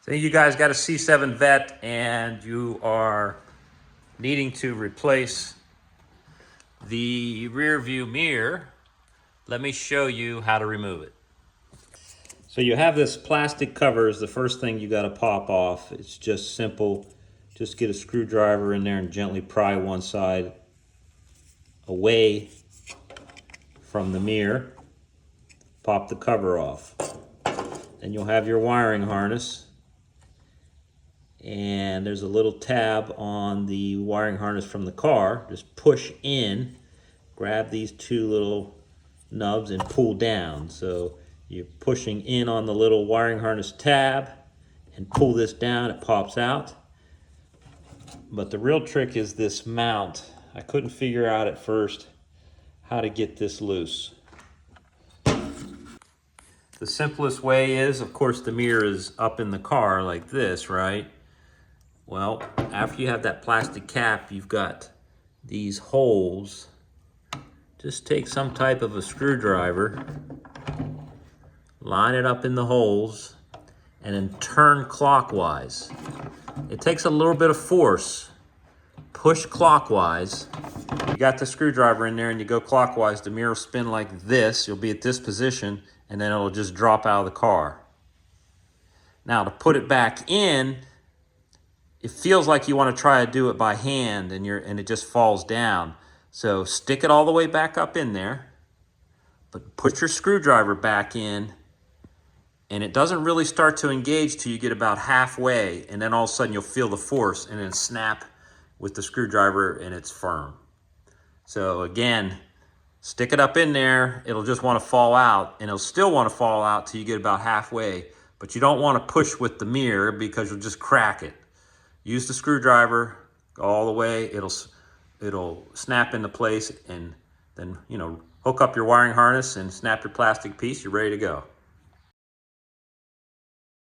So you guys got a C7 Vet and you are needing to replace the rear view mirror. Let me show you how to remove it. So you have this plastic cover is the first thing you got to pop off. It's just simple. Just get a screwdriver in there and gently pry one side away from the mirror. Pop the cover off. Then you'll have your wiring harness. And there's a little tab on the wiring harness from the car. Just push in, grab these two little nubs and pull down. So you're pushing in on the little wiring harness tab and pull this down, it pops out. But the real trick is this mount. I couldn't figure out at first how to get this loose. The simplest way is, of course, the mirror is up in the car like this, right? Well, after you have that plastic cap, you've got these holes. Just take some type of a screwdriver, line it up in the holes, and then turn clockwise. It takes a little bit of force. Push clockwise. You got the screwdriver in there and you go clockwise, the mirror will spin like this. You'll be at this position and then it'll just drop out of the car. Now to put it back in, it feels like you want to try to do it by hand and it just falls down. So stick it all the way back up in there, but put your screwdriver back in, and it doesn't really start to engage till you get about halfway, and then all of a sudden you'll feel the force and then snap with the screwdriver and it's firm. So again, stick it up in there, it'll just want to fall out, and it'll still want to fall out till you get about halfway, but you don't want to push with the mirror because you'll just crack it. Use the screwdriver, go all the way, it'll snap into place, and then, hook up your wiring harness and snap your plastic piece, you're ready to go.